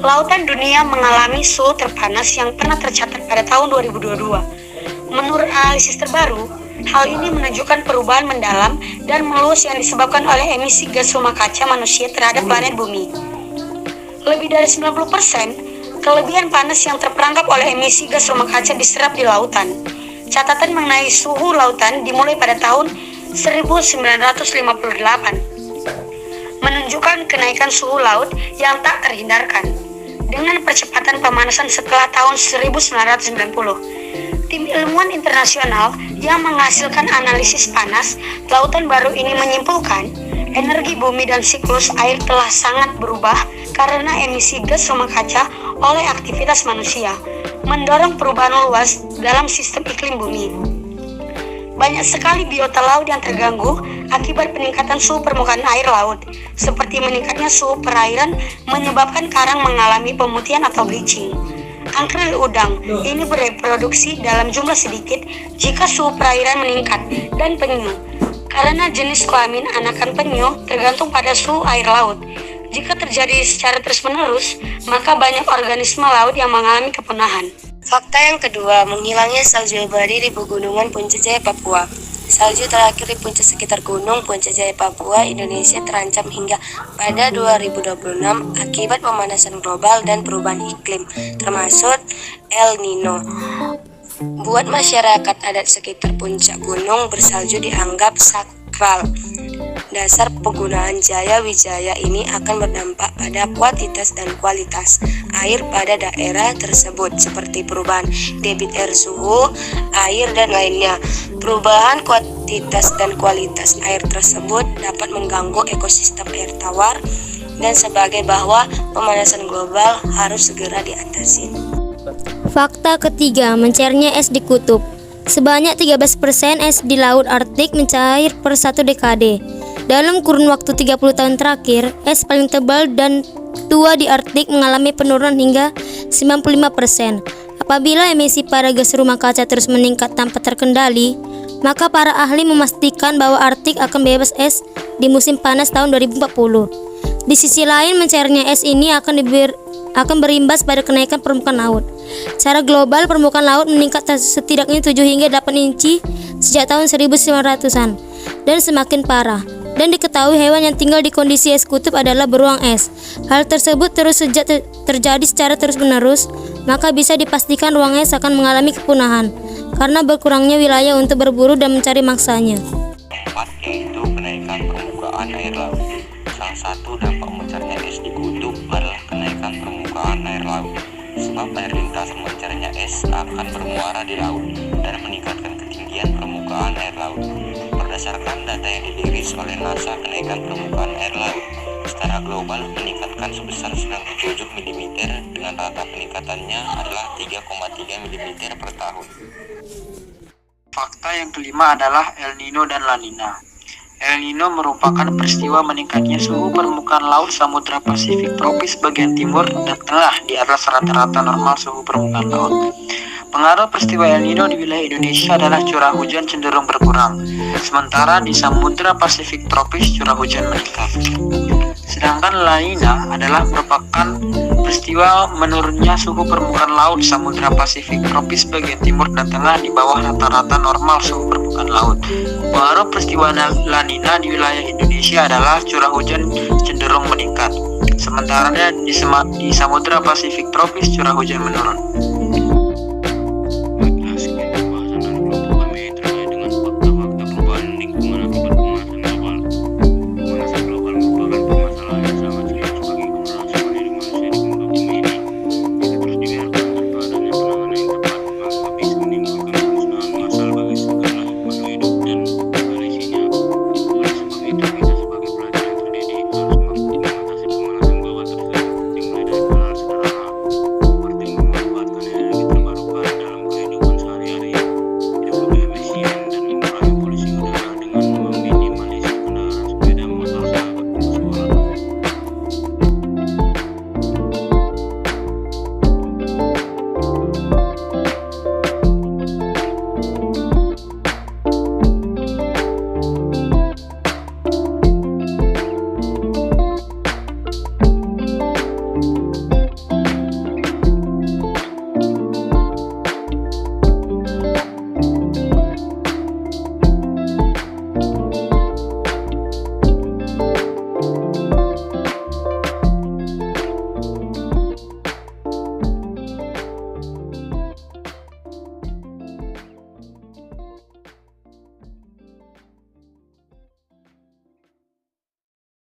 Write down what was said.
Lautan dunia mengalami suhu terpanas yang pernah tercatat pada tahun 2022. Menurut analisis terbaru, hal ini menunjukkan perubahan mendalam dan meluas yang disebabkan oleh emisi gas rumah kaca manusia terhadap planet bumi. Lebih dari 90% kelebihan panas yang terperangkap oleh emisi gas rumah kaca diserap di lautan. Catatan mengenai suhu lautan dimulai pada tahun 1958, menunjukkan kenaikan suhu laut yang tak terhindarkan. Dengan percepatan pemanasan setelah tahun 1990, tim ilmuwan internasional yang menghasilkan analisis panas lautan baru ini menyimpulkan energi bumi dan siklus air telah sangat berubah karena emisi gas rumah kaca oleh aktivitas manusia, mendorong perubahan luas dalam sistem iklim bumi. Banyak sekali biota laut yang terganggu akibat peningkatan suhu permukaan air laut, seperti meningkatnya suhu perairan menyebabkan karang mengalami pemutihan atau bleaching. Angkril udang ini bereproduksi dalam jumlah sedikit jika suhu perairan meningkat, dan penyu. Karena jenis kelamin anakan penyu tergantung pada suhu air laut. Jika terjadi secara terus-menerus, maka banyak organisme laut yang mengalami kepunahan. Fakta yang kedua, menghilangnya salju abadi di pegunungan Puncak Jaya, Papua. Salju terakhir di puncak sekitar gunung Puncak Jaya, Papua, Indonesia terancam hingga pada 2026 akibat pemanasan global dan perubahan iklim, termasuk El Nino. Buat masyarakat adat sekitar puncak gunung bersalju dianggap sakral. Dasar penggunaan Jaya Wijaya ini akan berdampak pada kuantitas dan kualitas air pada daerah tersebut, seperti perubahan debit air, suhu air, dan lainnya. Perubahan kuantitas dan kualitas air tersebut dapat mengganggu ekosistem air tawar, dan sebagai bahwa pemanasan global harus segera diatasi. Fakta ketiga, mencairnya es di kutub. Sebanyak 13% es di Laut Arktik mencair per satu dekade. Dalam kurun waktu 30 tahun terakhir, es paling tebal dan tua di Arktik mengalami penurunan hingga 95%. Apabila emisi pada gas rumah kaca terus meningkat tanpa terkendali, maka para ahli memastikan bahwa Arktik akan bebas es di musim panas tahun 2040. Di sisi lain, mencairnya es ini akan berimbas pada kenaikan permukaan laut. Secara global, permukaan laut meningkat setidaknya 7 hingga 8 inci sejak tahun 1900-an dan semakin parah. Dan diketahui hewan yang tinggal di kondisi es kutub adalah beruang es. Hal tersebut terus terjadi secara terus-menerus, maka bisa dipastikan ruang es akan mengalami kepunahan karena berkurangnya wilayah untuk berburu dan mencari mangsanya. Keempat, yaitu kenaikan permukaan air laut. Salah satu dampak mencairnya es di kutub adalah kenaikan permukaan air laut. Sebab air lintas mencairnya es akan bermuara di laut dan meningkatkan ketinggian permukaan air laut. Berdasarkan data yang dirilis oleh NASA, kenaikan permukaan air laut secara global meningkatkan sebesar 97 mm dengan rata peningkatannya adalah 3,3 mm per tahun. Fakta yang kelima adalah El Nino dan La Nina. El Nino merupakan peristiwa meningkatnya suhu permukaan laut Samudra Pasifik tropis bagian timur dan tengah di atas rata-rata normal suhu permukaan laut. Pengaruh peristiwa El Nino di wilayah Indonesia adalah curah hujan cenderung berkurang, sementara di Samudra Pasifik tropis curah hujan meningkat. Sedangkan La Nina adalah merupakan peristiwa menurunnya suhu permukaan laut Samudra Pasifik tropis bagian timur dan tengah di bawah rata-rata normal suhu permukaan laut. Pengaruh peristiwa La Nina di wilayah Indonesia adalah curah hujan cenderung meningkat, sementara di Samudra Pasifik tropis curah hujan menurun.